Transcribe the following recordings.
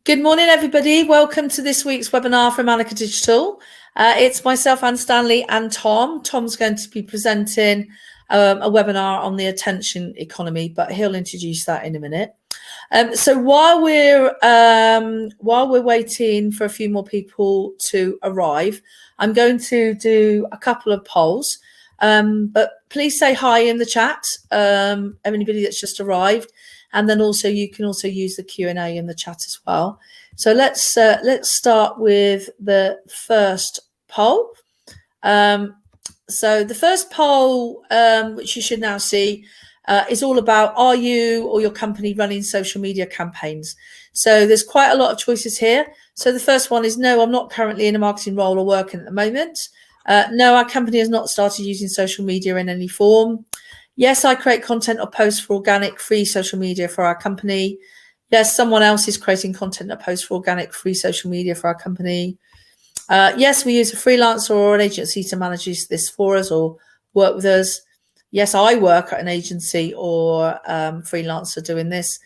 Good morning, everybody. Welcome to this week's webinar from Annika Digital. It's myself, Anne Stanley, and Tom. Tom's going to be presenting a webinar on the attention economy, but he'll introduce that in a minute. So while we're waiting for a few more people to arrive, I'm going to do a couple of polls. But please say hi in the chat, anybody that's just arrived. And then also you can also use the Q&A in the chat as well. So let's start with the first poll. So the first poll, which you should now see, is all about, are you or your company running social media campaigns? So there's quite a lot of choices here. So the first one is, no, I'm not currently in a marketing role or working at the moment. No, our company has not started using social media in any form. Yes, I create content or posts for organic free social media for our company. Yes, someone else is creating content or posts for organic free social media for our company. Yes, we use a freelancer or an agency to manage this for us or work with us. Yes, I work at an agency or freelancer doing this.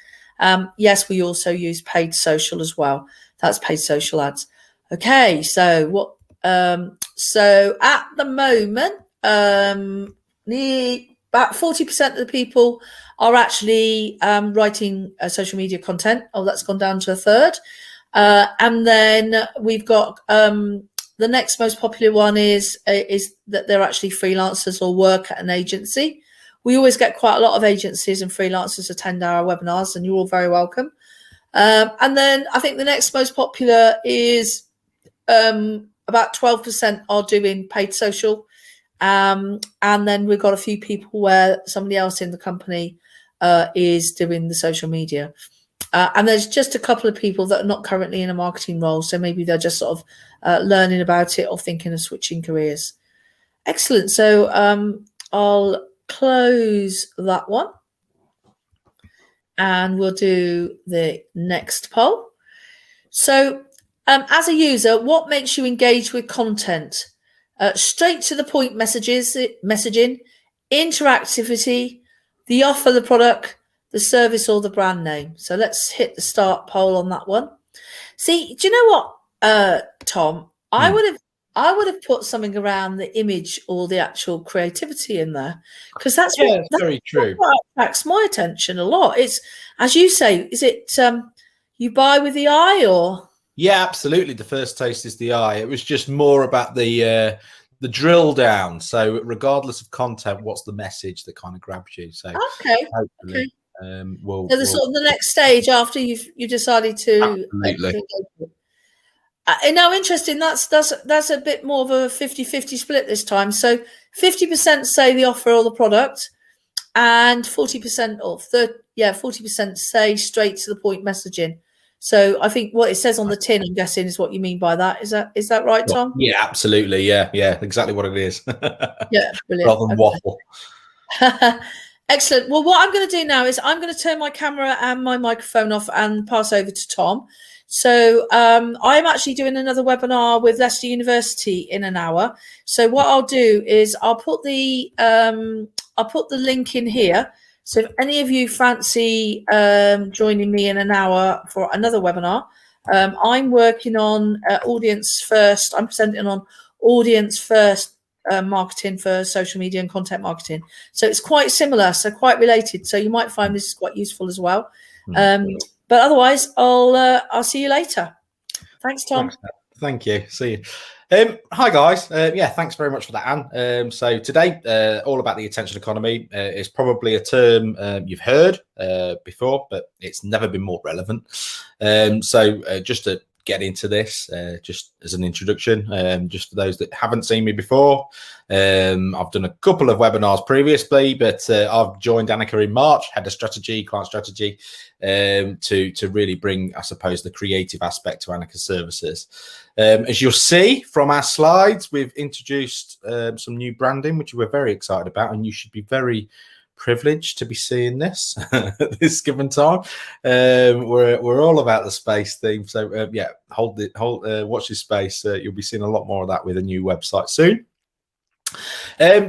Yes, we also use paid social as well. That's paid social ads. Okay, so so at the moment, about 40% of the people are actually writing social media content. Oh, that's gone down to a third. And then we've got the next most popular one is that they're actually freelancers or work at an agency. We always get quite a lot of agencies and freelancers attend our webinars, and you're all very welcome. And then I think the next most popular is about 12% are doing paid social. And then we've got a few people where somebody else in the company is doing the social media. And there's just a couple of people that are not currently in a marketing role. So maybe they're just sort of learning about it or thinking of switching careers. Excellent. So I'll close that one. And we'll do the next poll. So as a user, what makes you engage with content? Straight to the point messaging, interactivity, the offer, the product, the service, or the brand name. So let's hit the start poll on that one. See, do you know what, Tom? I would have put something around the image or the actual creativity in there, because that's very true. What attracts my attention a lot. It's, as you say, is it you buy with the eye or? Yeah, absolutely. The first taste is the eye. It was just more about the drill down. So regardless of content, what's the message that kind of grabs you? So okay. We'll sort of the next stage after you've decided to. Absolutely. Now, interesting. That's a bit more of a 50-50 split this time. So 50% say the offer or the product, and 40% or 40% say straight to the point messaging. So I think what it says on the tin, I'm guessing, is what you mean by that. Is that right, Tom? Yeah, absolutely. Yeah, exactly what it is. Yeah, brilliant. Rather than waffle. Excellent. Well, what I'm going to do now is I'm going to turn my camera and my microphone off and pass over to Tom. So I'm actually doing another webinar with Leicester University in an hour. So what I'll do is I'll put the link in here. So if any of you fancy joining me in an hour for another webinar, I'm working on audience first. I'm presenting on audience first marketing for social media and content marketing. So it's quite similar, so quite related. So you might find this is quite useful as well. But otherwise, I'll see you later. Thanks, Tom. Thank you. See you. Hi guys. Thanks very much for that, Anne. So today, all about the attention economy is probably a term you've heard before, but it's never been more relevant. So just to get into this, just as an introduction, just for those that haven't seen me before, I've done a couple of webinars previously, but I've joined Annika in March, head of strategy, client strategy, to really bring, I suppose, the creative aspect to Annika's services. As you'll see from our slides, we've introduced some new branding, which we're very excited about, and you should be very privileged to be seeing this at this given time. We're all about the space theme, so watch this space. You'll be seeing a lot more of that with a new website soon.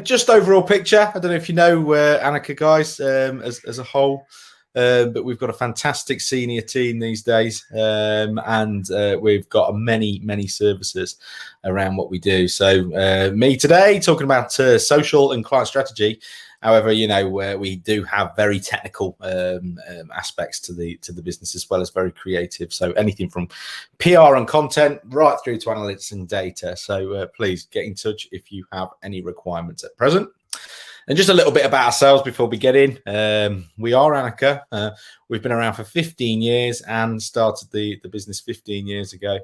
Just overall picture. I don't know if you know Annika, guys, as a whole. but we've got a fantastic senior team these days, and we've got many services around what we do. So me today talking about social and client strategy. However, we do have very technical aspects to the business, as well as very creative. So anything from PR and content right through to analytics and data. So please get in touch if you have any requirements at present. And just a little bit about ourselves before we get in. We are Annika. We've been around for 15 years and started the business 15 years ago.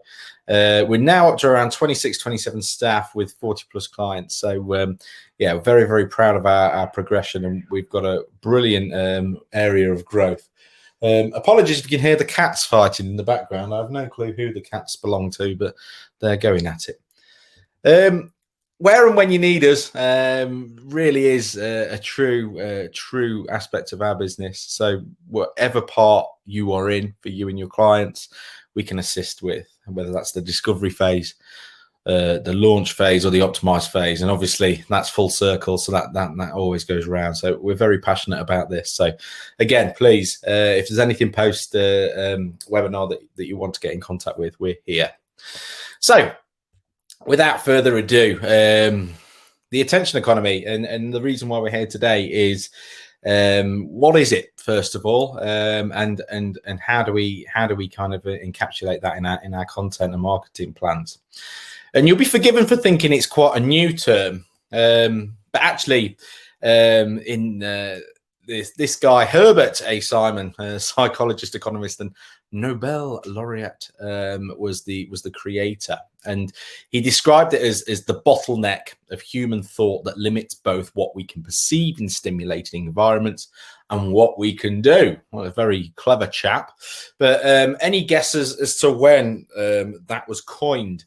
We're now up to around 26, 27 staff with 40 plus clients. So yeah, very, very proud of our progression, and we've got a brilliant area of growth. Apologies if you can hear the cats fighting in the background. I have no clue who the cats belong to, but they're going at it. Where and when you need us really is a true aspect of our business. So whatever part you are in for you and your clients, we can assist with, whether that's the discovery phase, the launch phase, or the optimize phase. And obviously that's full circle, so that always goes around. So we're very passionate about this. So again, please, if there's anything post webinar that you want to get in contact with, we're here. So without further ado, the attention economy, and the reason why we're here today is what is it, first of all, and how do we kind of encapsulate that in our content and marketing plans. And you'll be forgiven for thinking it's quite a new term, but actually this guy Herbert A. Simon, a psychologist, economist, and Nobel laureate, was the creator, and he described it as the bottleneck of human thought that limits both what we can perceive in stimulating environments and what we can do. Well, a very clever chap. But any guesses as to when that was coined?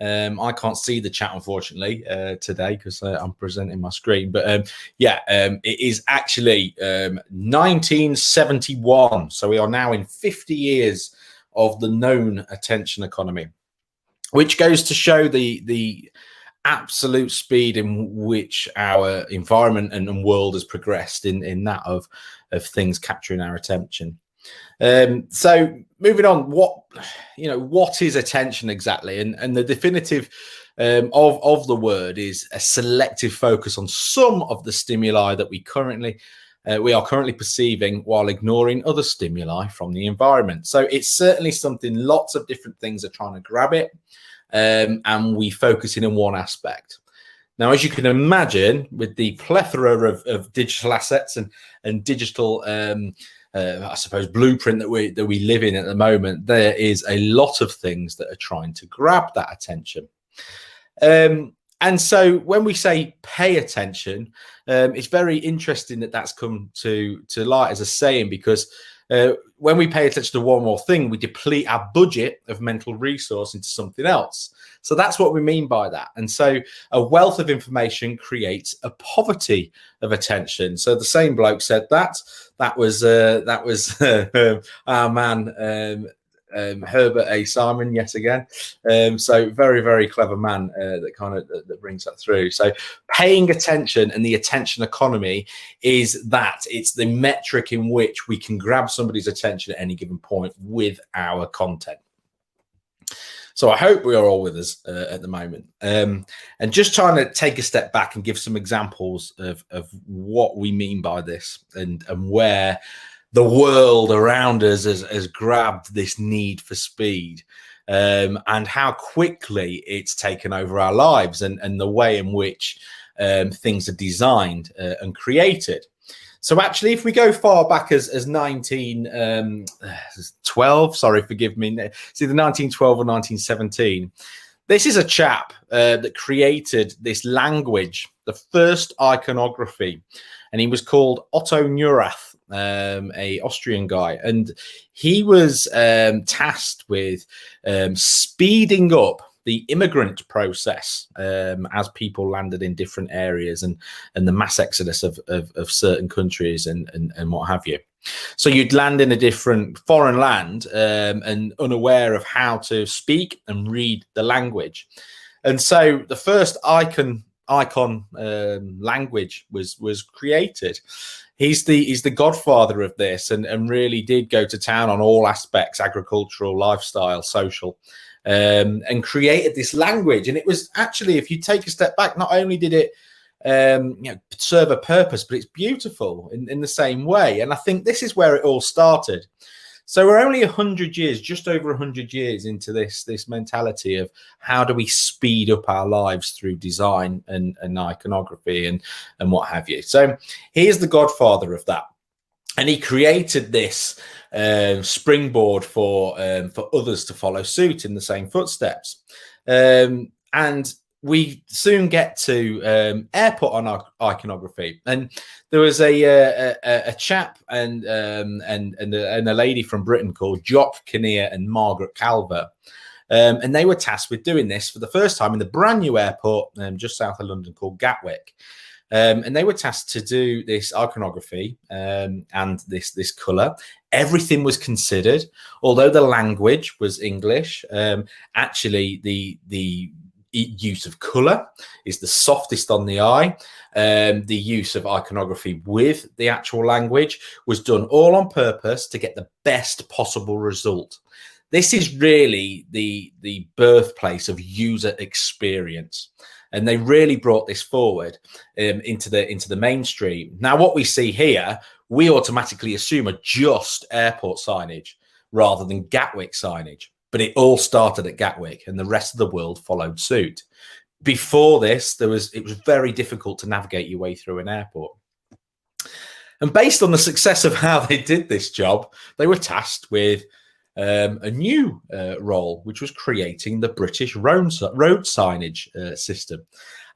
I can't see the chat, unfortunately, today because I'm presenting my screen. But it is actually 1971. So we are now in 50 years of the known attention economy, which goes to show the absolute speed in which our environment and world has progressed in that of things capturing our attention. So moving on, what is attention exactly? And the definitive of the word is a selective focus on some of the stimuli that we are currently perceiving, while ignoring other stimuli from the environment. So it's certainly something lots of different things are trying to grab it, and we focus in on one aspect. Now, as you can imagine, with the plethora of digital assets and digital I suppose blueprint that we live in at the moment, there is a lot of things that are trying to grab that attention. And so when we say pay attention, it's very interesting that that's come to light as a saying, because when we pay attention to one more thing, we deplete our budget of mental resource into something else. So that's what we mean by that. And so a wealth of information creates a poverty of attention. So the same bloke said that was our man Herbert A. Simon yet again. So very, very clever man that brings that through. So paying attention and the attention economy is that it's the metric in which we can grab somebody's attention at any given point with our content. So I hope we are all with us at the moment. And just trying to take a step back and give some examples of what we mean by this and where the world around us has grabbed this need for speed, and how quickly it's taken over our lives and the way in which things are designed and created. So actually, if we go far back as 1912, sorry, forgive me, it's either 1912 or 1917. This is a chap that created this language, the first iconography, and he was called Otto Neurath, a Austrian guy, and he was tasked with speeding up the immigrant process as people landed in different areas and the mass exodus of certain countries and what have you. So you'd land in a different foreign land and unaware of how to speak and read the language. And so the first icon language was created. he's the godfather of this, and really did go to town on all aspects, agricultural, lifestyle, social, and created this language. And it was actually, if you take a step back, not only did it serve a purpose, but it's beautiful in the same way. And I think this is where it all started. So we're only 100 years, just over 100 years into this mentality of how do we speed up our lives through design and iconography and what have you. So he is the godfather of that. And he created this springboard for others to follow suit in the same footsteps. And we soon get to airport on iconography, and there was a chap and a lady from Britain called Jock Kinnear and Margaret Calver, and they were tasked with doing this for the first time in the brand new airport just south of London called Gatwick. And they were tasked to do this iconography and this colour. Everything was considered, although the language was English. Actually, the use of colour is the softest on the eye. The use of iconography with the actual language was done all on purpose to get the best possible result. This is really the birthplace of user experience, and they really brought this forward into the mainstream. Now, what we see here, we automatically assume are just airport signage rather than Gatwick signage. But it all started at Gatwick, and the rest of the world followed suit. Before this, it was very difficult to navigate your way through an airport. And based on the success of how they did this job, they were tasked with a new role, which was creating the British road signage system.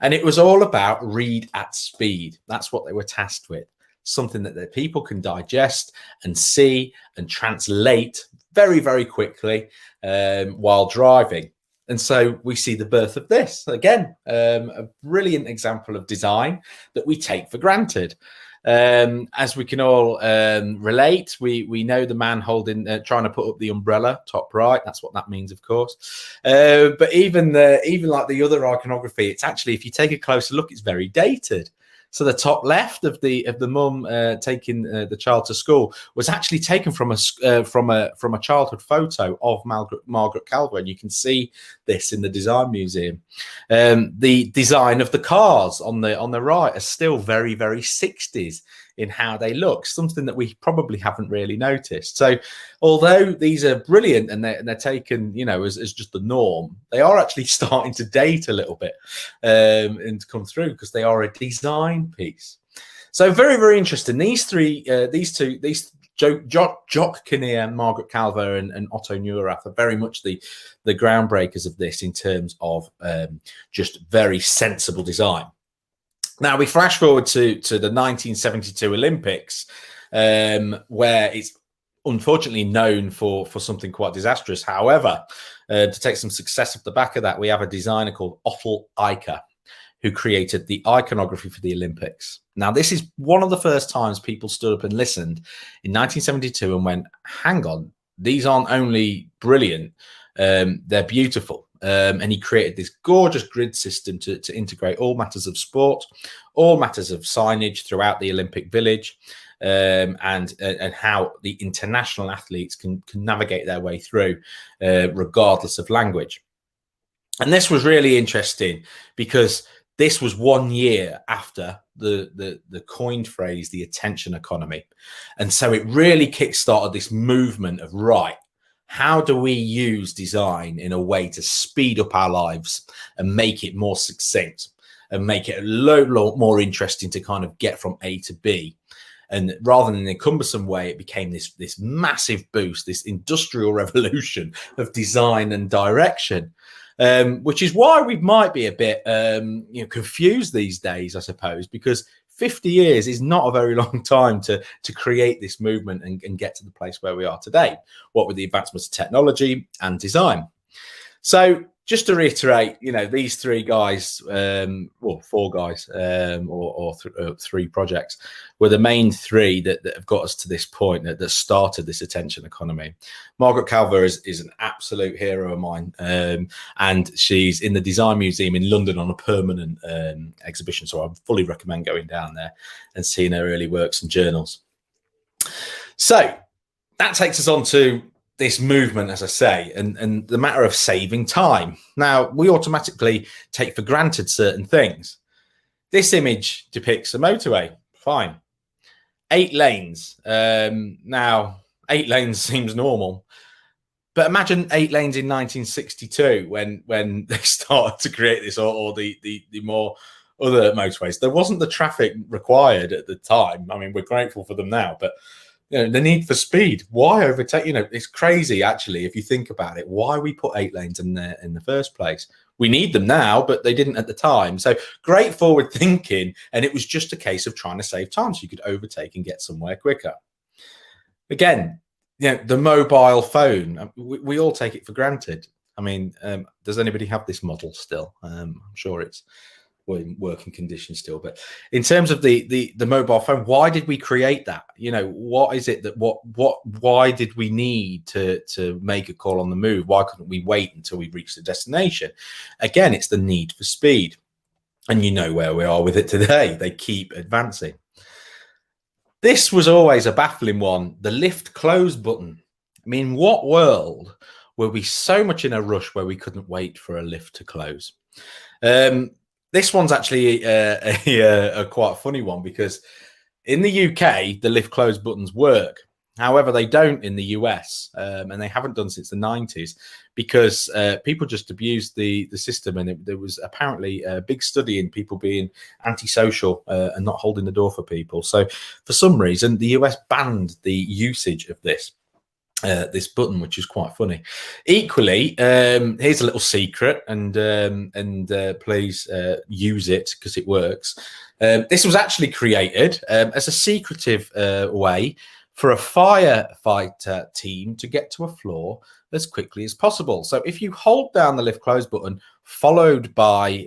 And it was all about read at speed. That's what they were tasked with. Something that the people can digest and see and translate very, very quickly while driving. And so we see the birth of this. Again, a brilliant example of design that we take for granted. As we can all relate, we know the man holding, trying to put up the umbrella, top right. That's what that means, of course. But even like the other iconography, it's actually, if you take a closer look, it's very dated. So the top left of the mum taking the child to school was actually taken from a childhood photo of Margaret Calver, and you can see this in the Design Museum. The design of the cars on the right are still very, very 60s in how they look, something that we probably haven't really noticed. So although these are brilliant and they're taken, as just the norm, they are actually starting to date a little bit and to come through because they are a design piece. So very, very interesting. These Jock Kinnear, Margaret Calver and Otto Neurath are very much the groundbreakers of this in terms of just very sensible design. Now we flash forward to the 1972 Olympics, where it's unfortunately known for something quite disastrous. However, to take some success off the back of that, we have a designer called Otto Eicher, who created the iconography for the Olympics. Now, this is one of the first times people stood up and listened in 1972 and went, hang on, these aren't only brilliant, they're beautiful. And he created this gorgeous grid system to integrate all matters of sport, all matters of signage throughout the Olympic Village, and how the international athletes can navigate their way through, regardless of language. And this was really interesting because this was 1 year after the coined phrase, the attention economy. And so it really kickstarted this movement of, right, how do we use design in a way to speed up our lives and make it more succinct and make it a lot more interesting to kind of get from A to B? And rather than in a cumbersome way, it became this massive boost, this industrial revolution of design and direction, which is why we might be a bit confused these days, I suppose, because 50 years is not a very long time to create this movement and get to the place where we are today, what with the advancements of technology and design. So just to reiterate, these three guys, well, four guys, or three projects, were the main three that have got us to this point, that started this attention economy. Margaret Calver is an absolute hero of mine, and she's in the Design Museum in London on a permanent exhibition. So I fully recommend going down there and seeing her early works and journals. So that takes us on to this movement, as I say, and the matter of saving time. Now, we automatically take for granted certain things. This image depicts a motorway. Fine. 8 lanes. Now, 8 lanes seems normal. But imagine 8 lanes in 1962 when they started to create this, or the more other motorways. There wasn't the traffic required at the time. I mean, we're grateful for them now, but the need for speed. Why overtake? It's crazy, actually, if you think about it. Why we put 8 lanes in there in the first place? We need them now, but they didn't at the time. So great forward thinking, and it was just a case of trying to save time so you could overtake and get somewhere quicker. Again, the mobile phone, we all take it for granted. I mean, does anybody have this model still? I'm sure it's in working conditions still, but in terms of the mobile phone, why did we create that? What is it that why did we need to make a call on the move? Why couldn't we wait until we reached the destination? Again, it's the need for speed, and where we are with it today. They keep advancing. This was always a baffling one, the lift close button. I mean, what world were we so much in a rush where we couldn't wait for a lift to close? This one's actually a quite funny one, because in the UK, the lift close buttons work. However, they don't in the US, and they haven't done since the 90s, because people just abused the system. And there was apparently a big study in people being antisocial and not holding the door for people. So for some reason, the US banned the usage of this button, which is quite funny. Equally, here's a little secret, and please use it because it works. This was actually created as a secretive way for a firefighter team to get to a floor as quickly as possible. So if you hold down the lift close button followed by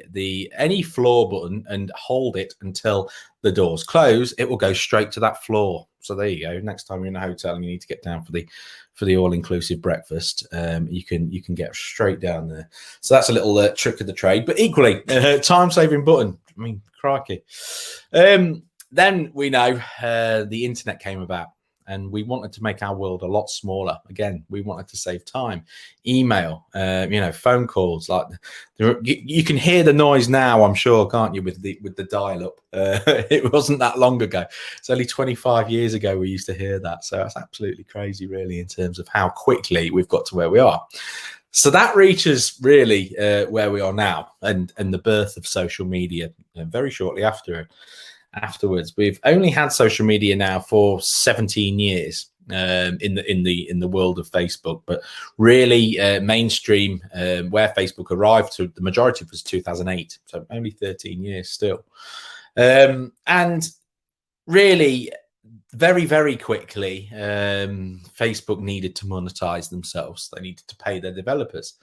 any floor button and hold it until the doors close, it will go straight to that floor. So there you go. Next time you're in a hotel and you need to get down for the all-inclusive breakfast, you can get straight down there. So that's a little trick of the trade, but equally time-saving button. I mean, crikey. Then we know the internet came about, and we wanted to make our world a lot smaller. Again, we wanted to save time. Email, phone calls. Like you can hear the noise now, I'm sure, can't you, with the dial-up? It wasn't that long ago. It's only 25 years ago we used to hear that. So that's absolutely crazy, really, in terms of how quickly we've got to where we are. So that reaches really where we are now, and the birth of social media very shortly afterwards. We've only had social media now for 17 years in the world of Facebook, but really mainstream where Facebook arrived to the majority was 2008, so only 13 years still. And really very, very quickly, Facebook needed to monetize themselves. They needed to pay their developers,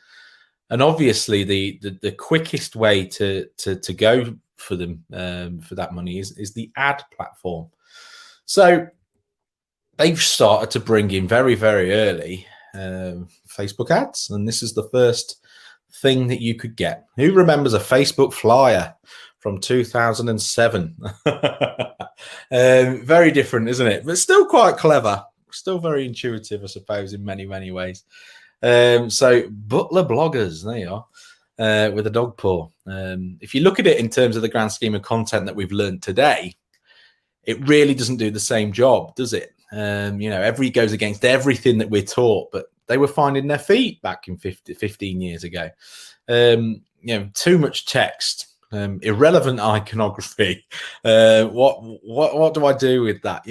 and obviously the quickest way to go for them for that money is the ad platform. So they've started to bring in very, very early Facebook ads, and this is the first thing that you could get. Who remembers a Facebook flyer from 2007? Very different, isn't it? But still quite clever, still very intuitive, I suppose, in many, many ways. So butler bloggers, there you are. With a dog paw. If you look at it in terms of the grand scheme of content that we've learned today, it really doesn't do the same job, does it? It goes against everything that we're taught, but they were finding their feet back in 15 years ago. Too much text, irrelevant iconography. What do I do with that?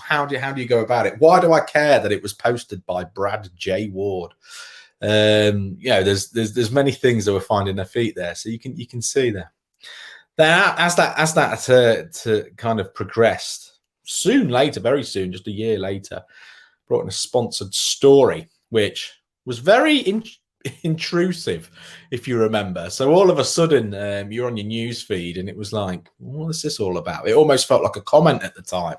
How do you go about it? Why do I care that it was posted by Brad J. Ward? There's many things that we're finding their feet there, so you can see there. Then as that kind of progressed, very soon, just a year later, brought in a sponsored story, which was very intrusive, if you remember. So all of a sudden, you're on your news feed, and it was like, what is this all about? It almost felt like a comment at the time.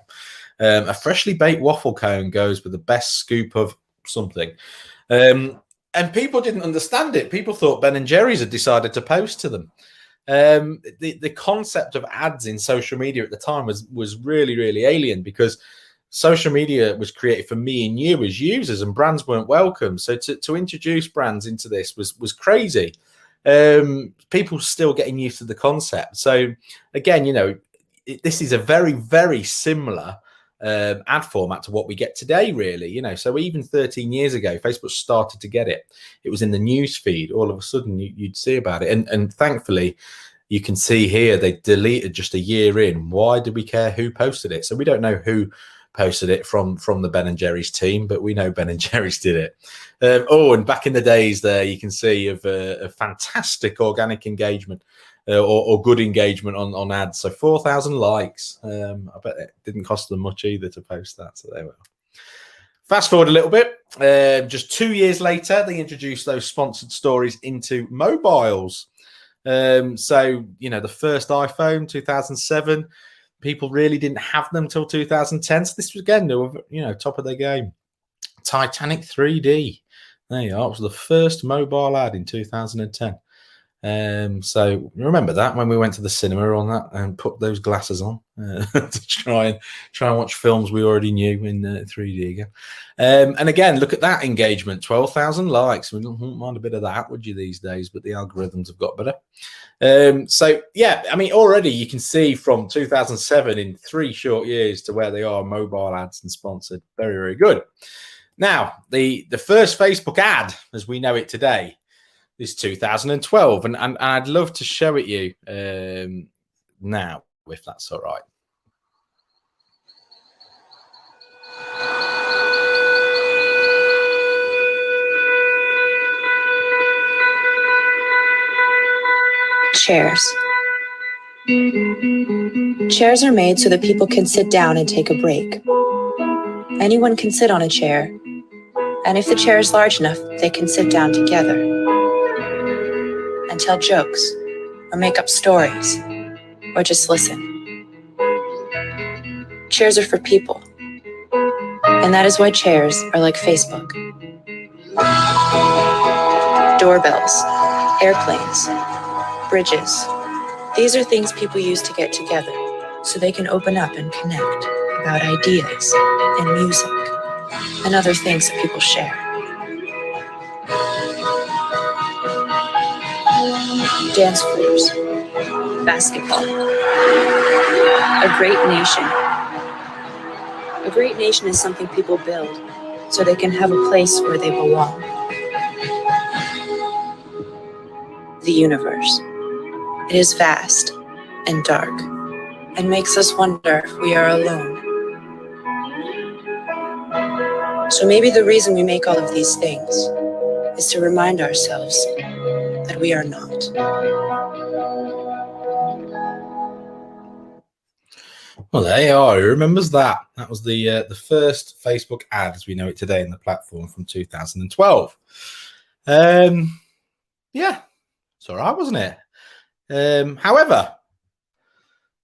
A freshly baked waffle cone goes with the best scoop of something. And people didn't understand it. People thought Ben and Jerry's had decided to post to them. The concept of ads in social media at the time was really, really alien, because social media was created for me and you as users, and brands weren't welcome. So to introduce brands into this was crazy. People still getting used to the concept. So again, this is a very, very similar ad format to what we get today, really. So even 13 years ago, Facebook started to get it. It was in the news feed. All of a sudden you'd see about it, and thankfully you can see here they deleted just a year in. Why do we care who posted it? So we don't know who posted it from the Ben and Jerry's team, but we know Ben and Jerry's did it. And back in the days there, you can see of a fantastic organic engagement or good engagement on ads. So 4,000 likes. I bet it didn't cost them much either to post that. So there we are. Fast forward a little bit. Just 2 years later, they introduced those sponsored stories into mobiles. So, the first iPhone, 2007, people really didn't have them till 2010. So this was, again, they were, top of their game. Titanic 3D. There you are. It was the first mobile ad in 2010. So remember that when we went to the cinema on that and put those glasses on to try and watch films we already knew in 3D again. And again, look at that engagement, 12,000 likes. We don't mind a bit of that, would you, these days? But the algorithms have got better. So yeah, I mean, already you can see from 2007 in 3 short years to where they are, mobile ads and sponsored. Very, very good. Now, the first Facebook ad, as we know it today, is 2012, and I'd love to show it you now, if that's all right. Chairs. Chairs are made so that people can sit down and take a break. Anyone can sit on a chair, and if the chair is large enough, they can sit down together and tell jokes, or make up stories, or just listen. Chairs are for people, and that is why chairs are like Facebook. Doorbells, airplanes, bridges. These are things people use to get together, so they can open up and connect about ideas and music and other things that people share. Dance floors, basketball, a great nation. A great nation is something people build so they can have a place where they belong. The universe. It is vast and dark and makes us wonder if we are alone. So maybe the reason we make all of these things is to remind ourselves that we are not. Well, there you are. Who remembers that? That was the first Facebook ad as we know it today in the platform from 2012. Yeah, it's all right, wasn't it? However,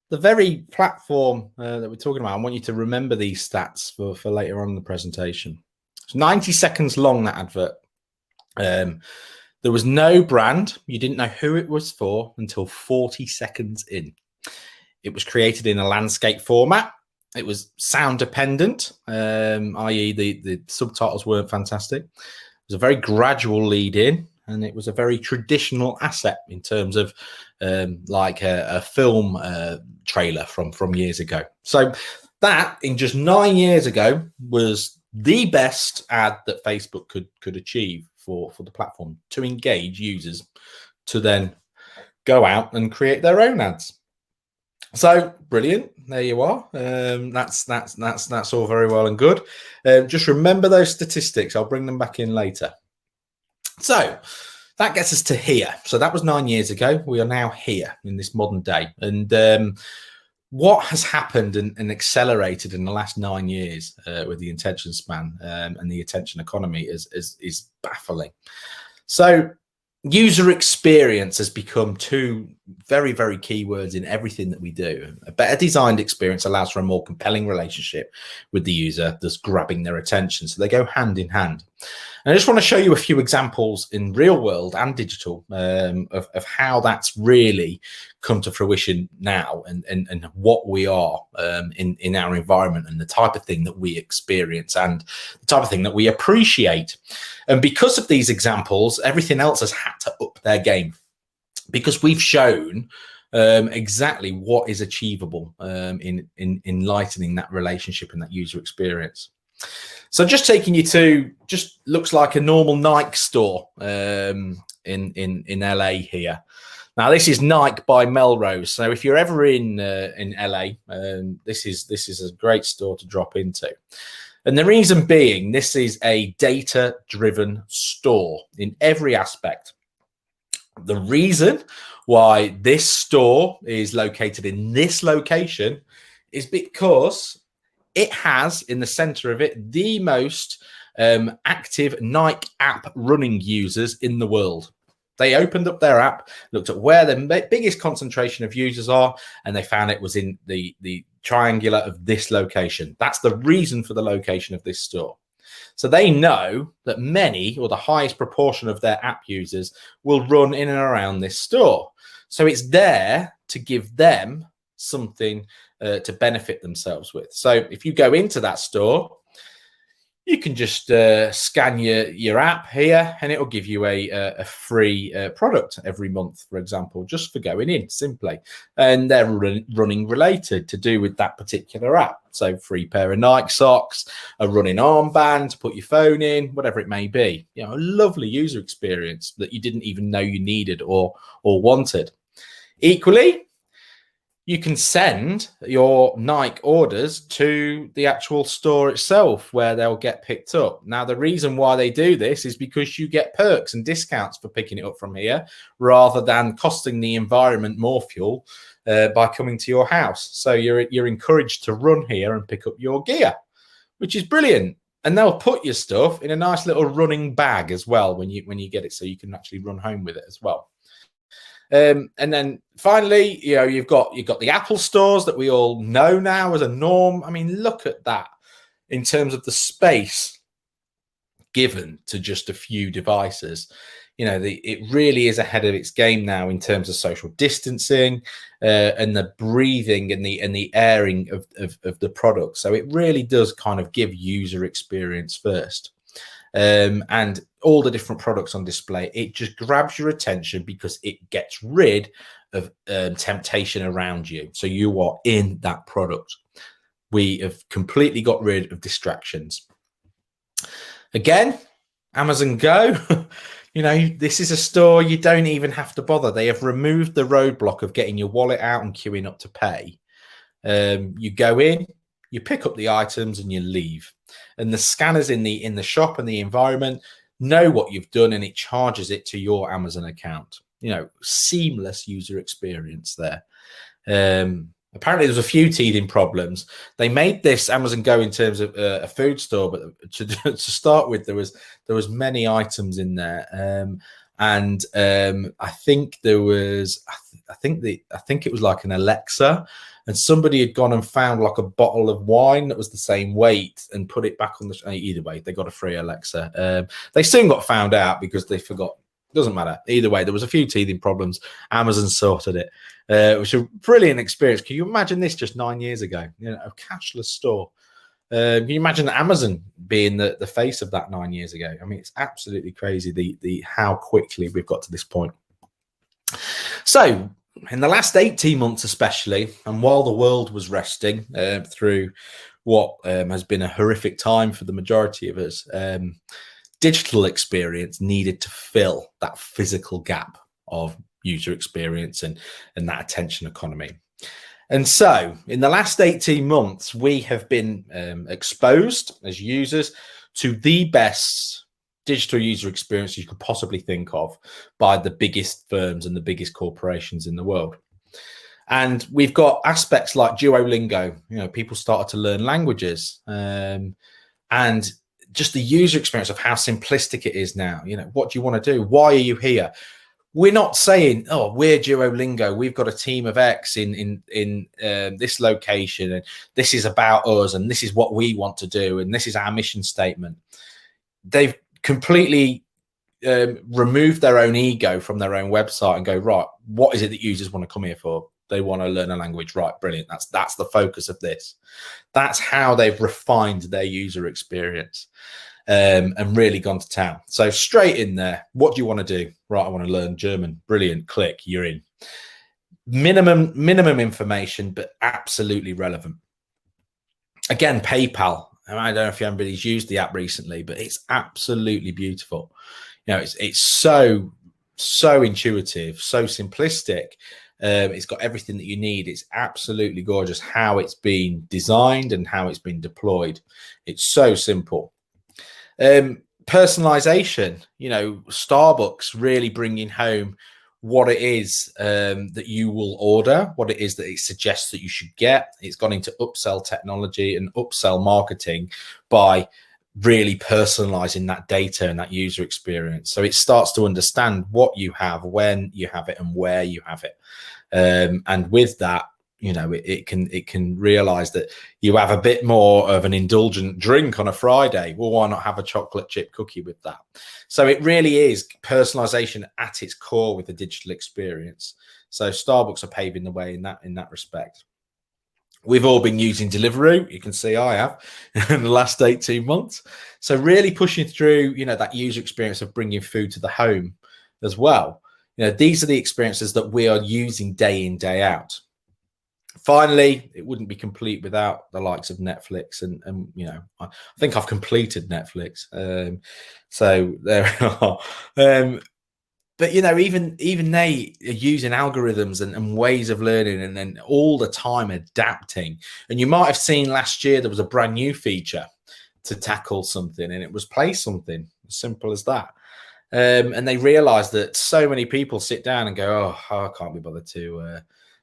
the very platform that we're talking about, I want you to remember these stats for later on in the presentation. It's 90 seconds long, that advert. There was no brand. You didn't know who it was for until 40 seconds in. It was created in a landscape format. It was sound dependent, i.e. the subtitles weren't fantastic. It was a very gradual lead in, and it was a very traditional asset in terms of like a film trailer from years ago. So that, in just 9 years ago, was the best ad that Facebook could achieve for the platform to engage users to then go out and create their own ads. So brilliant. There you are. That's all very well and good. Just remember those statistics. I'll bring them back in later. So that gets us to here. So that was 9 years ago. We are now here in this modern day. And what has happened and accelerated in the last 9 years with the attention span and the attention economy is baffling. So user experience has become two very, very key words in everything that we do. A better designed experience allows for a more compelling relationship with the user, thus grabbing their attention. So they go hand in hand. And I just want to show you a few examples in real world and digital of how that's really come to fruition now, and what we are in our environment, and the type of thing that we experience and the type of thing that we appreciate. And because of these examples, everything else has had to up their game, because we've shown exactly what is achievable in enlightening that relationship and that user experience. So just taking you to, just looks like a normal Nike store in LA here. Now this is Nike by Melrose. So if you're ever in LA, this is a great store to drop into. And the reason being, this is a data-driven store in every aspect. The reason why this store is located in this location is because it has in the center of it the most active Nike app running users in the world. They opened up their app, looked at where the biggest concentration of users are, and they found it was in the triangular of this location. That's the reason for the location of this store. So they know that many, or the highest proportion of their app users, will run in and around this store. So it's there to give them something to benefit themselves with. So if you go into that store, you can just scan your app here, and it will give you a free product every month, for example, just for going in simply. And they're running related to do with that particular app. So free pair of Nike socks, a running armband to put your phone in, whatever it may be. You know, a lovely user experience that you didn't even know you needed or wanted. Equally, you can send your Nike orders to the actual store itself where they'll get picked up. Now, the reason why they do this is because you get perks and discounts for picking it up from here, rather than costing the environment more fuel by coming to your house. So you're encouraged to run here and pick up your gear, which is brilliant. And they'll put your stuff in a nice little running bag as well when you get it, so you can actually run home with it as well. And then finally, you know, you've got the Apple stores that we all know now as a norm. I mean, look at that in terms of the space given to just a few devices. You know, it really is ahead of its game now in terms of social distancing and the breathing and the airing of the product. So it really does kind of give user experience first. And all the different products on display, it just grabs your attention because it gets rid of temptation around you. So you are in that product. We have completely got rid of distractions. Again, Amazon Go, you know, this is a store you don't even have to bother. They have removed the roadblock of getting your wallet out and queuing up to pay. You go in, you pick up the items and you leave. And the scanners in the shop and the environment know what you've done, and it charges it to your Amazon account. You know, seamless user experience there. Apparently there's a few teething problems. They made this Amazon Go in terms of a food store, but to start with, there was many items in there. And I think there was, I think it was like an Alexa, and somebody had gone and found like a bottle of wine that was the same weight and put it back on the, either way, they got a free Alexa. They soon got found out because they forgot. Doesn't matter. Either way, there was a few teething problems. Amazon sorted it. It was a brilliant experience. Can you imagine this just 9 years ago? You know, a cashless store. Can you imagine Amazon being the face of that 9 years ago? I mean, it's absolutely crazy the how quickly we've got to this point. So in the last 18 months especially, and while the world was resting through what has been a horrific time for the majority of us, digital experience needed to fill that physical gap of user experience and that attention economy. And so in the last 18 months, we have been exposed as users to the best digital user experience you could possibly think of by the biggest firms and the biggest corporations in the world. And we've got aspects like Duolingo. You know, people started to learn languages, and just the user experience of how simplistic it is now. You know, what do you want to do? Why are you here? We're not saying, oh, we're Duolingo, we've got a team of X in this location, and this is about us, and this is what we want to do, and this is our mission statement. They've completely removed their own ego from their own website and go, right, what is it that users want to come here for? They want to learn a language, right? Brilliant. That's the focus of this. That's how they've refined their user experience. And really gone to town. So straight in there, what do you want to do? Right, I want to learn German. Brilliant. Click, you're in. Minimum information, but absolutely relevant. Again, PayPal. I don't know if anybody's used the app recently, but it's absolutely beautiful. You know, it's so intuitive, so simplistic. It's got everything that you need. It's absolutely gorgeous how it's been designed and how it's been deployed. It's so simple. Personalization, you know, Starbucks really bringing home what it is that you will order, what it is that it suggests that you should get. It's gone into upsell technology and upsell marketing by really personalizing that data and that user experience. So it starts to understand what you have, when you have it, and where you have it. And with that, you know, it can realize that you have a bit more of an indulgent drink on a Friday. Well, why not have a chocolate chip cookie with that? So it really is personalization at its core with the digital experience. So Starbucks are paving the way in that respect. We've all been using Deliveroo. You can see I have in the last 18 months. So really pushing through, you know, that user experience of bringing food to the home as well. You know, these are the experiences that we are using day in, day out. Finally, it wouldn't be complete without the likes of Netflix, and you know, I think I've completed Netflix. So there we are. But you know, even they are using algorithms and ways of learning, and then all the time adapting. And you might have seen last year there was a brand new feature to tackle something, and it was play something. As simple as that. And they realized that so many people sit down and go, oh, I can't be bothered to.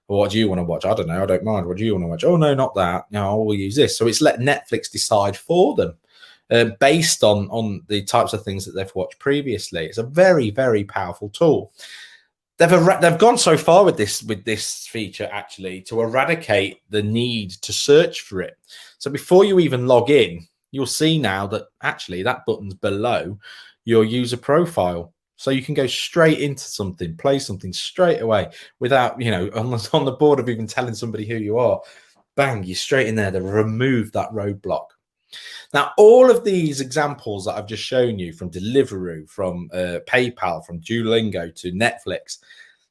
What do you want to watch? I don't know. I don't mind. What do you want to watch? Oh, no, not that. No, we'll use this. So it's let Netflix decide for them based on the types of things that they've watched previously. It's a very, very powerful tool. They've gone so far with this feature, actually, to eradicate the need to search for it. So before you even log in, you'll see now that actually that button's below your user profile. So you can go straight into something, play something straight away without, you know, on the board of even telling somebody who you are. Bang, you're straight in there. They've removed that roadblock. Now, all of these examples that I've just shown you, from Deliveroo, from PayPal, from Duolingo to Netflix,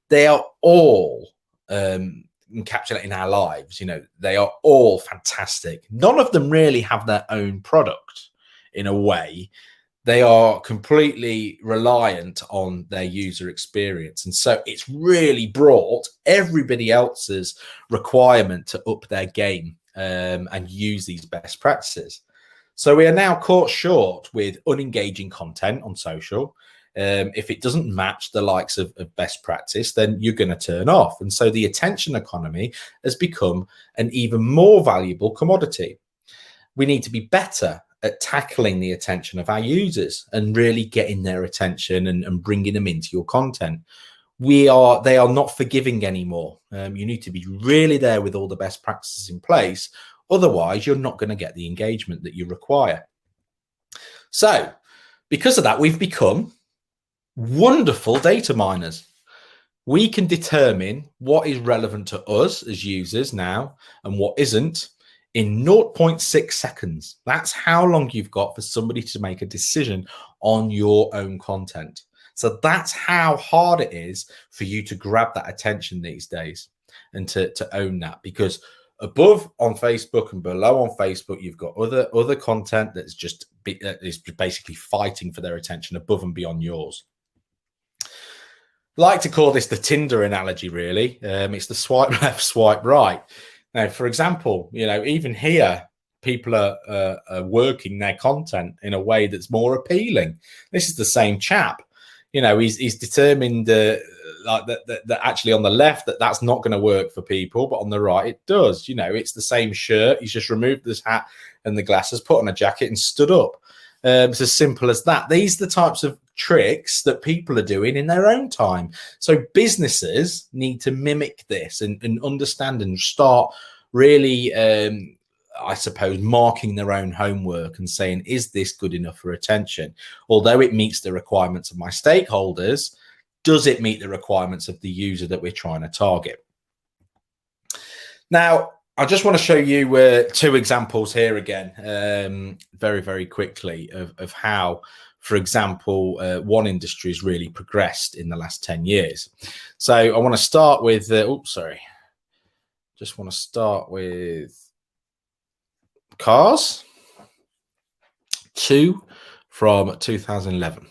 they are all encapsulating our lives. You know, they are all fantastic. None of them really have their own product in a way. They are completely reliant on their user experience. And so it's really brought everybody else's requirement to up their game and use these best practices. So we are now caught short with unengaging content on social. If it doesn't match the likes of best practice, then you're going to turn off. And so the attention economy has become an even more valuable commodity. We need to be better at tackling the attention of our users and really getting their attention and bringing them into your content. They are not forgiving anymore. You need to be really there with all the best practices in place. Otherwise, you're not going to get the engagement that you require. So because of that, we've become wonderful data miners. We can determine what is relevant to us as users now and what isn't in 0.6 seconds. That's how long you've got for somebody to make a decision on your own content. So that's how hard it is for you to grab that attention these days and to own that, because above on Facebook and below on Facebook, you've got other content that's just is basically fighting for their attention above and beyond yours. I like to call this the Tinder analogy, really. It's the swipe left, swipe right. Now, for example, you know, even here, people are working their content in a way that's more appealing. This is the same chap. You know, he's determined that actually on the left that's not going to work for people, but on the right it does. You know, it's the same shirt. He's just removed this hat and the glasses, put on a jacket and stood up. It's as simple as that. These are the types of tricks that people are doing in their own time. So businesses need to mimic this and understand and start really, I suppose, marking their own homework and saying, is this good enough for attention? Although it meets the requirements of my stakeholders, does it meet the requirements of the user that we're trying to target? Now, I just want to show you 2 examples here again, very, very quickly of how, for example, one industry has really progressed in the last 10 years. So I want to start with, just want to start with cars. 2 from 2011.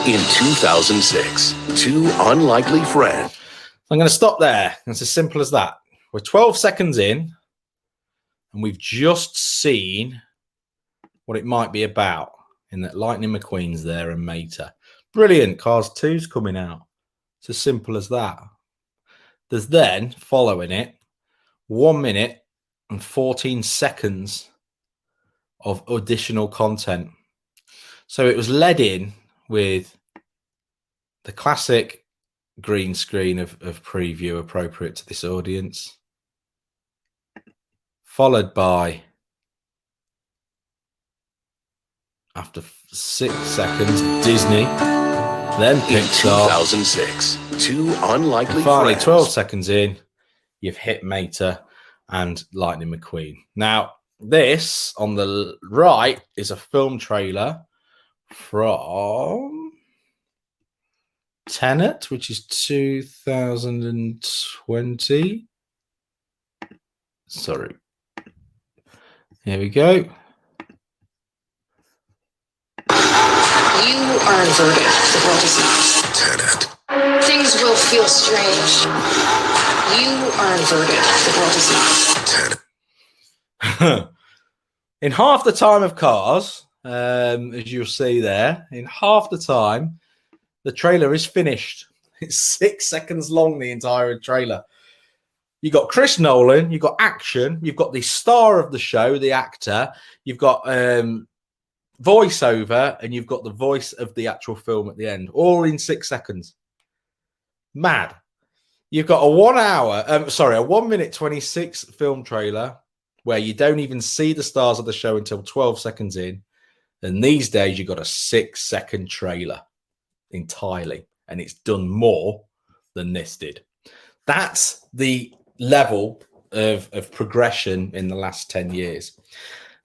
In 2006, 2 unlikely friends. I'm going to stop there. It's as simple as that. We're 12 seconds in, and we've just seen what it might be about in that Lightning McQueen's there and Mater. Brilliant. Cars 2's coming out. It's as simple as that. There's then, following it, 1 minute and 14 seconds of additional content. So it was led in with the classic green screen of preview appropriate to this audience, followed by, after 6 seconds, Disney, then Pixar. In 2006, 2 unlikely and finally, friends. 12 seconds in, you've hit Mater and Lightning McQueen. Now, this on the right is a film trailer from Tenet, which is 2020. Sorry. Here we go. You are inverted. The world is not. Tenet. Things will feel strange. You are inverted. The world is not. Tenet. In half the time of Cars, as you'll see there, in half the time, the trailer is finished. It's 6 seconds long, the entire trailer. You got Chris Nolan, you've got action, you've got the star of the show, the actor, you've got voiceover, and you've got the voice of the actual film at the end, all in 6 seconds. Mad. You've got a 1 minute 26 film trailer where you don't even see the stars of the show until 12 seconds in. And these days, you've got a 6 second trailer entirely, and it's done more than this did. That's the level of progression in the last 10 years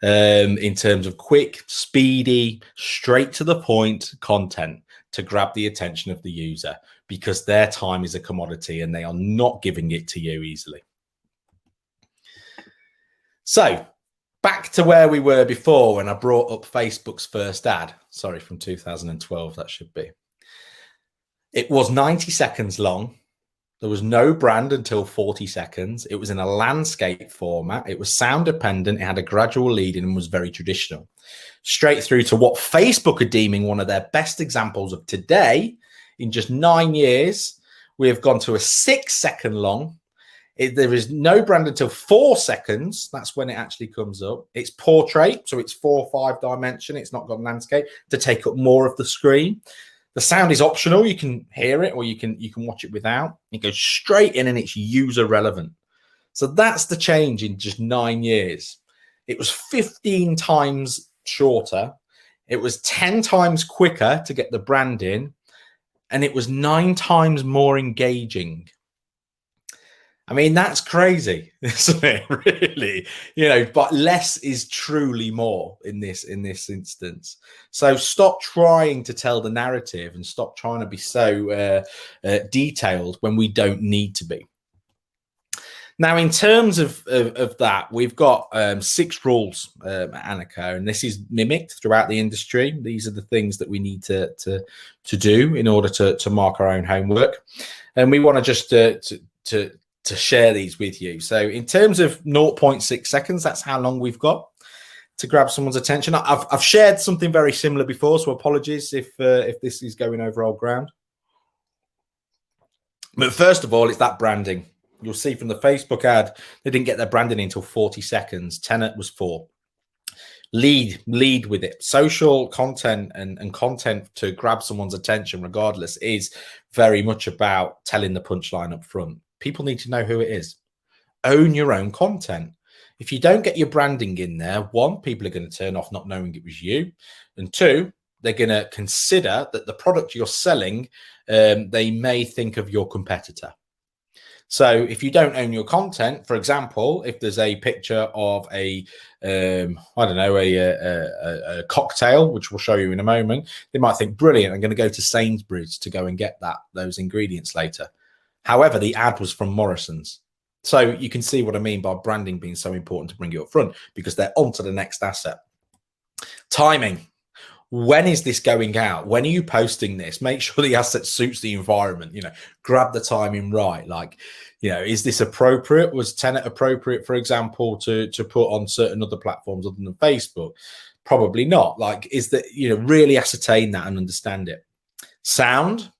in terms of quick, speedy, straight to the point content to grab the attention of the user, because their time is a commodity and they are not giving it to you easily. So back to where we were before when I brought up Facebook's first ad. Sorry, from 2012, that should be. It was 90 seconds long. There was no brand until 40 seconds. It was in a landscape format. It was sound dependent. It had a gradual lead in and was very traditional. Straight through to what Facebook are deeming one of their best examples of today. In just 9 years, we have gone to a 6 second long. There is no brand until 4 seconds. That's when it actually comes up. It's portrait, so it's 4 or 5 dimension. It's not got landscape to take up more of the screen. The sound is optional. You can hear it or you can watch it without. It goes straight in and it's user relevant. So that's the change in just 9 years. It was 15 times shorter. It was 10 times quicker to get the brand in. And it was 9 times more engaging. I mean, that's crazy, isn't it? Really, but less is truly more in this instance. So stop trying to tell the narrative and stop trying to be so detailed when we don't need to be. Now, in terms of that, we've got 6 rules at Annika, and this is mimicked throughout the industry. These are the things that we need to do in order to mark our own homework, and we want to just to share these with you. So in terms of 0.6 seconds, that's how long we've got to grab someone's attention. I've shared something very similar before, so apologies if this is going over old ground. But first of all, it's that branding. You'll see from the Facebook ad, they didn't get their branding until 40 seconds. Tenet was 4. Lead with it. Social content and content to grab someone's attention, regardless, is very much about telling the punchline up front. People need to know who it is. Own your own content. If you don't get your branding in there, 1, people are going to turn off not knowing it was you, and 2, they're going to consider that the product you're selling, they may think of your competitor. So if you don't own your content, for example, if there's a picture of a cocktail, which we'll show you in a moment, they might think, brilliant, I'm going to go to Sainsbury's to go and get those ingredients later. However, the ad was from Morrison's. So you can see what I mean by branding being so important to bring you up front, because they're on to the next asset. Timing. When is this going out? When are you posting this? Make sure the asset suits the environment. Grab the timing right. Is this appropriate? Was Tenet appropriate, for example, to put on certain other platforms other than Facebook? Probably not. Really ascertain that and understand it. Sound.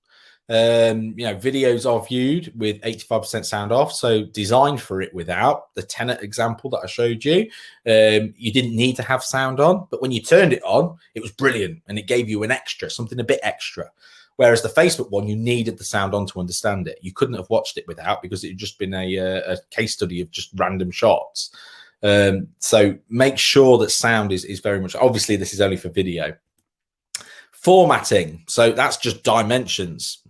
Videos are viewed with 85% sound off, so designed for it without. The Tenet example that I showed you, you didn't need to have sound on, but when you turned it on, it was brilliant and it gave you something a bit extra. Whereas the Facebook one, you needed the sound on to understand it. You couldn't have watched it without, because it had just been a case study of just random shots. So make sure that sound is very much, obviously this is only for video. Formatting, so that's just dimensions.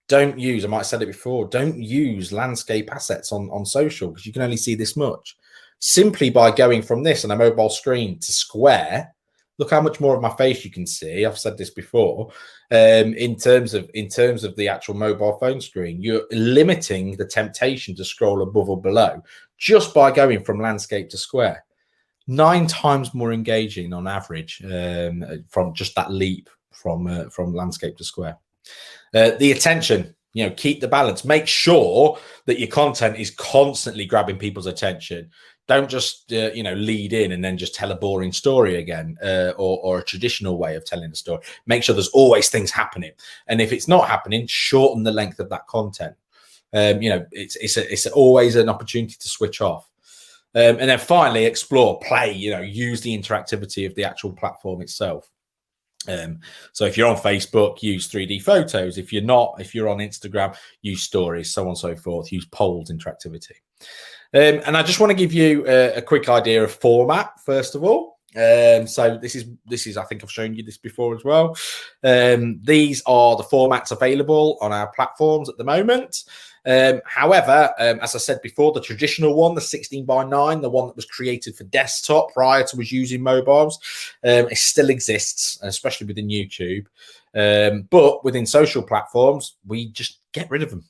Don't use, I might have said it before, don't use landscape assets on social, because you can only see this much. Simply by going from this on a mobile screen to square, look how much more of my face you can see. I've said this before. In terms of the actual mobile phone screen, you're limiting the temptation to scroll above or below just by going from landscape to square. 9 times more engaging on average from just that leap from landscape to square. The attention, keep the balance. Make sure that your content is constantly grabbing people's attention. Don't just, lead in and then just tell a boring story again, or a traditional way of telling a story. Make sure there's always things happening. And if it's not happening, shorten the length of that content. It's always an opportunity to switch off. And then finally, explore, play, use the interactivity of the actual platform itself. So if you're on Facebook, use 3D photos. If you're not, if you're on Instagram, use stories, so on and so forth. Use polls, interactivity. And I just want to give you a quick idea of format, first of all. So this is, I think I've shown you this before as well. These are the formats available on our platforms at the moment. However, as I said before, the traditional one, the 16:9, the one that was created for desktop prior to us using mobiles, it still exists, especially within YouTube. But within social platforms, we just get rid of them,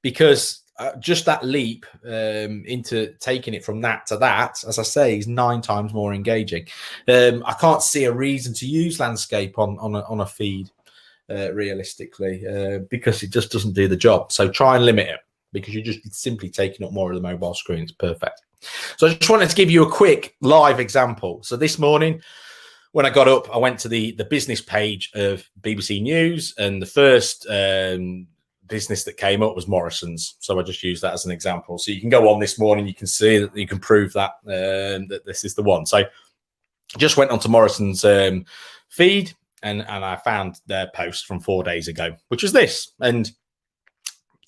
because just that leap into taking it from that to that, as I say, is 9 times more engaging. I can't see a reason to use landscape on a feed. Realistically, because it just doesn't do the job. So try and limit it, because you're just simply taking up more of the mobile screen. It's perfect. So I just wanted to give you a quick live example. So this morning when I got up, I went to the business page of BBC News, and the first business that came up was Morrison's. So I just used that as an example. So you can go on this morning, you can see that you can prove that that this is the one. So just went onto Morrison's feed, and I found their post from 4 days ago, which was this. And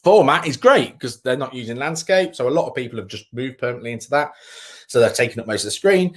format is great because they're not using landscape. So a lot of people have just moved permanently into that. So they're taking up most of the screen.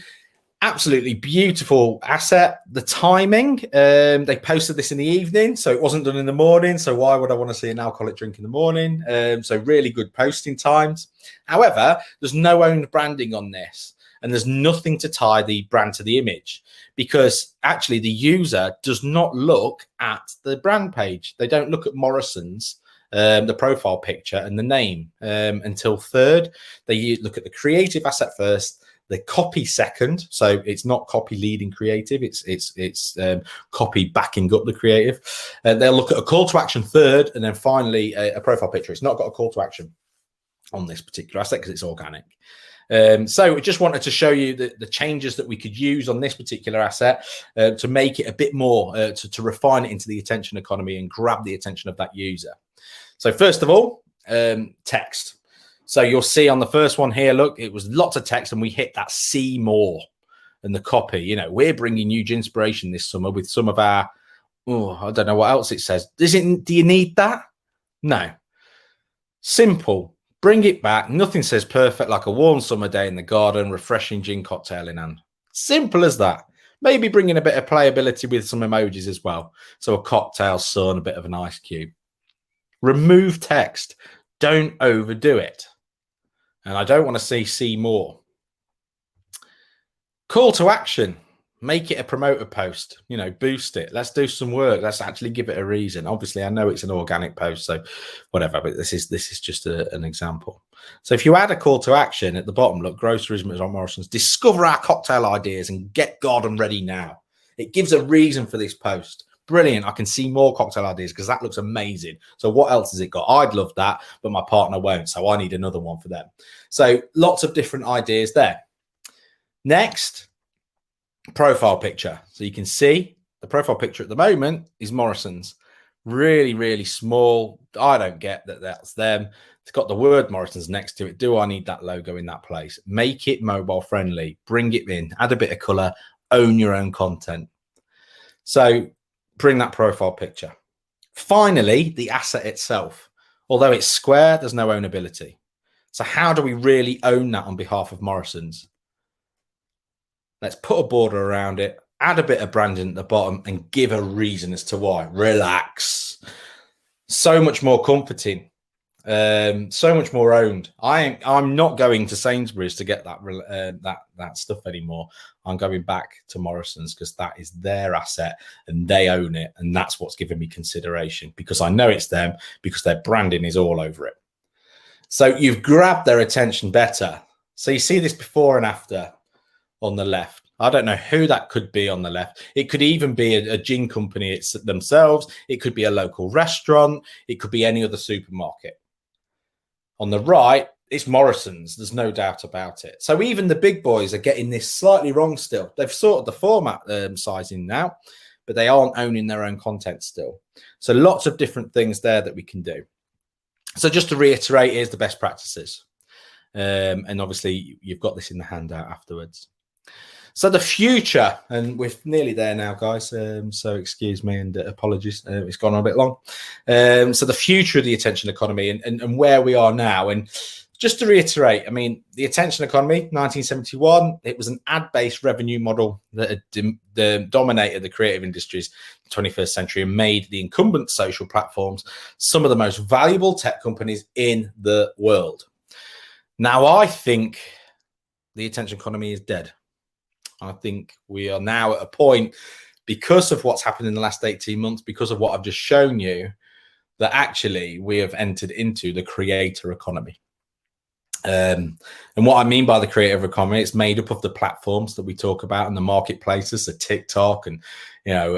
Absolutely beautiful asset. The timing, they posted this in the evening, so it wasn't done in the morning. So why would I want to see an alcoholic drink in the morning? So really good posting times. However, there's no owned branding on this, and there's nothing to tie the brand to the image, because actually the user does not look at the brand page. They don't look at Morrison's, the profile picture and the name until third. They look at the creative asset first, the copy second. So it's not copy leading creative, it's copy backing up the creative. They'll look at a call to action third, and then finally a profile picture. It's not got a call to action on this particular asset because it's organic. So we just wanted to show you the changes that we could use on this particular asset to make it a bit more, to refine it into the attention economy and grab the attention of that user. So first of all, text. So you'll see on the first one here, look, it was lots of text and we hit that see more and the copy. You know, we're bringing huge inspiration this summer with some of our, I don't know what else it says. Do you need that? No. Simple. Bring it back. Nothing says perfect like a warm summer day in the garden, refreshing gin cocktail in hand. Simple as that. Maybe bring in a bit of playability with some emojis as well. So a cocktail, sun, a bit of an ice cube. Remove text. Don't overdo it. And I don't want to see more. Call to action. Make it a promoter post. You know, boost it. Let's do some work. Let's actually give it a reason. Obviously, I know it's an organic post, so whatever. But this is just an example. So if you add a call to action at the bottom, look, groceries on Morrison's. Discover our cocktail ideas and get garden ready now. It gives a reason for this post. Brilliant. I can see more cocktail ideas because that looks amazing. So what else has it got? I'd love that, but my partner won't. So I need another one for them. So lots of different ideas there. Next, profile picture. So you can see the profile picture at the moment is Morrison's. Really, really small. I don't get that that's them. It's got the word Morrison's next to it. Do I need that logo in that place? Make it mobile friendly. Bring it in. Add a bit of color. Own your own content. So bring that profile picture. Finally, the asset itself. Although it's square, there's no ownability. So how do we really own that on behalf of Morrison's? Let's put a border around it, add a bit of branding at the bottom and give a reason as to why. Relax. So much more comforting. So much more owned. I'm not going to Sainsbury's to get that stuff anymore. I'm going back to Morrison's because that is their asset and they own it. And that's what's given me consideration because I know it's them because their branding is all over it. So you've grabbed their attention better. So you see this before and after on the left. I don't know who that could be on the left. It could even be a gin company themselves. It could be a local restaurant. It could be any other supermarket. On the right, it's Morrison's. There's no doubt about it. So even the big boys are getting this slightly wrong still. They've sorted the format sizing now, but they aren't owning their own content still. So lots of different things there that we can do. So just to reiterate, here's the best practices. And obviously, you've got this in the handout afterwards. So the future, and we're nearly there now, guys. So excuse me and apologies. It's gone on a bit long. So the future of the attention economy and where we are now. And just to reiterate, I mean, the attention economy, 1971, it was an ad-based revenue model that had dominated the creative industries in the 21st century and made the incumbent social platforms some of the most valuable tech companies in the world. Now, I think the attention economy is dead. I think we are now at a point, because of what's happened in the last 18 months, because of what I've just shown you, that actually we have entered into the creator economy. And what I mean by the creative economy, it's made up of the platforms that we talk about and the marketplaces, the TikTok and, you know,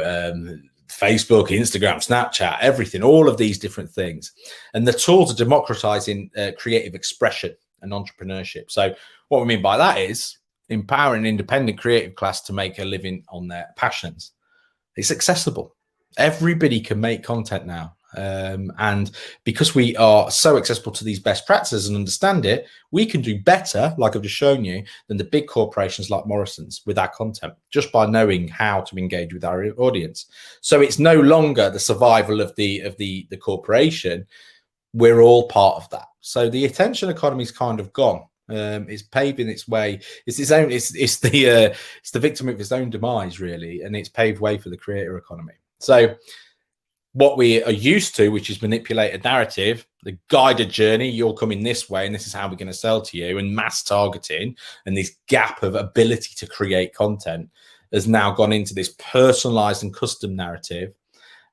Facebook, Instagram, Snapchat, everything, all of these different things. And the tools are democratizing creative expression and entrepreneurship. So what we mean by that is empowering independent creative class to make a living on their passions. It's accessible. Everybody can make content now. And because we are so accessible to these best practices and understand it, we can do better, like I've just shown you, than the big corporations like Morrison's with our content, just by knowing how to engage with our audience. So it's no longer the survival of the corporation. We're all part of that. So the attention economy is kind of gone. It's paving its way. It's its own. It's the victim of its own demise, really, and it's paved way for the creator economy. So what we are used to, which is manipulated narrative, the guided journey, you're coming this way and this is how we're going to sell to you, and mass targeting and this gap of ability to create content has now gone into this personalized and custom narrative.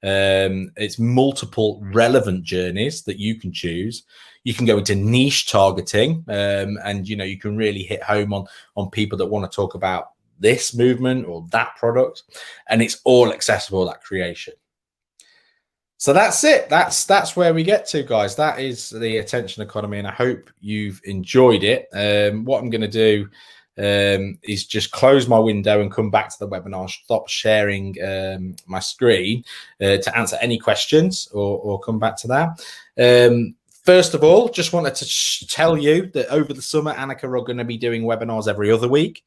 It's multiple relevant journeys that you can choose. You can go into niche targeting, and you know, you can really hit home on people that want to talk about this movement or that product, and it's all accessible, that creation. So that's it. That's where we get to, guys. That is the attention economy, and I hope you've enjoyed it. What I'm going to do is just close my window and come back to the webinar, stop sharing my screen to answer any questions or come back to that. First of all, just wanted to tell you that over the summer, Annika are going to be doing webinars every other week.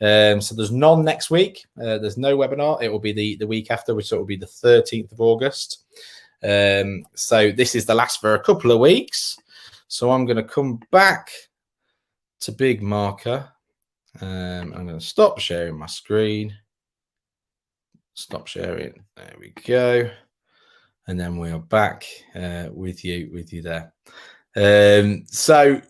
So there's none next week. There's no webinar. It will be the week after, which will be the 13th of August. So this is the last for a couple of weeks. So I'm going to come back to Big Marker. I'm going to stop sharing my screen. Stop sharing. There we go. And then we are back with you there. So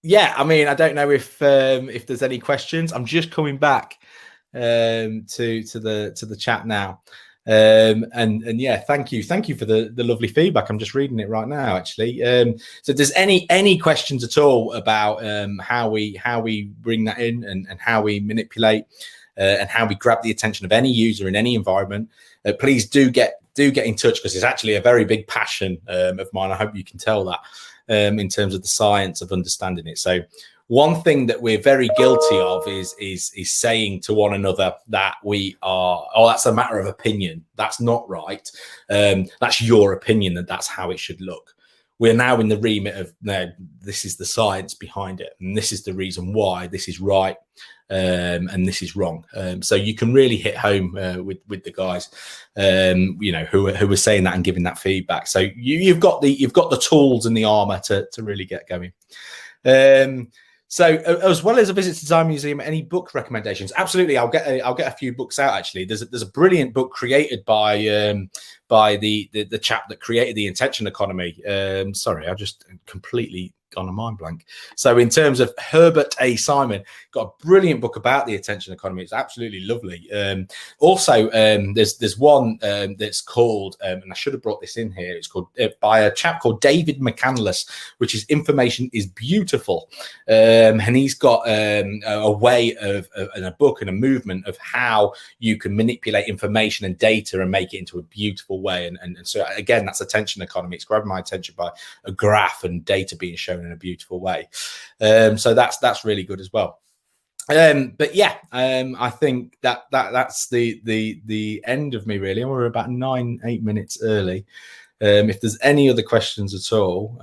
yeah, I mean, I don't know if there's any questions. I'm just coming back to the chat now. And yeah, thank you for the lovely feedback. I'm just reading it right now, actually. So if there's any questions at all about how we bring that in and how we manipulate and how we grab the attention of any user in any environment, please do get in touch, because it's actually a very big passion of mine. I hope you can tell that in terms of the science of understanding it. So one thing that we're very guilty of is saying to one another that we are, oh, that's a matter of opinion. That's not right. That's your opinion, that's how it should look. We're now in the remit of, no, this is the science behind it, and this is the reason why this is right, and this is wrong. So you can really hit home with the guys, who are saying that and giving that feedback. So you've got the tools and the armor to really get going. So as well as a visit to Design Museum, any book recommendations? Absolutely, I'll get a few books out. Actually, there's a brilliant book created by the chap that created the Intention Economy. Sorry, I just completely gone a mind blank. So in terms of Herbert A. Simon, got a brilliant book about the attention economy. It's absolutely lovely. Also, there's one that's called, and I should have brought this in here. It's called by a chap called David McCandless, which is Information is Beautiful, and he's got a way of and a book and a movement of how you can manipulate information and data and make it into a beautiful way. And so again, that's attention economy. It's grabbing my attention by a graph and data being shown in a beautiful way. So that's really good as well. But yeah, I think that's the end of me, really. We're about 8 minutes early. If there's any other questions at all,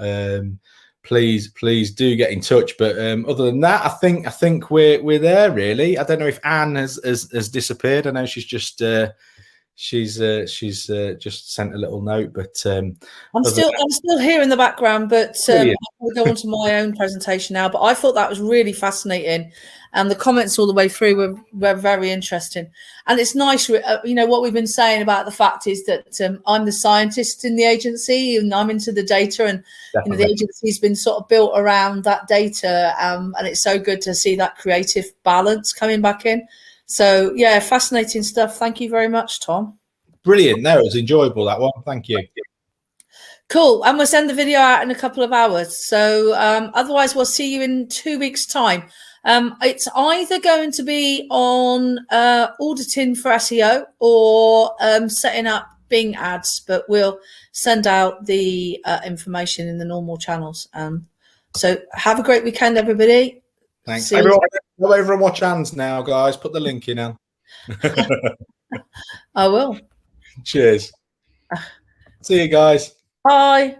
please do get in touch. But other than that, I think we're there, really. I don't know if Anne has disappeared. I know she's just just sent a little note, but I'm still here in the background, but I'll go on to my own presentation now. But I thought that was really fascinating, and the comments all the way through were very interesting. And it's nice, what we've been saying about the fact is that I'm the scientist in the agency, and I'm into the data, and the agency's been sort of built around that data, and it's so good to see that creative balance coming back in. So yeah, fascinating stuff. Thank you very much, Tom. Brilliant. No, it was enjoyable, that one. Thank you. Cool. And we'll send the video out in a couple of hours. So otherwise, we'll see you in 2 weeks' time. It's either going to be on auditing for SEO or setting up Bing ads, but we'll send out the information in the normal channels. So have a great weekend, everybody. Thanks. Everyone, go over and watch Anne's now, guys. Put the link in, Anne. I will. Cheers. See you guys. Bye.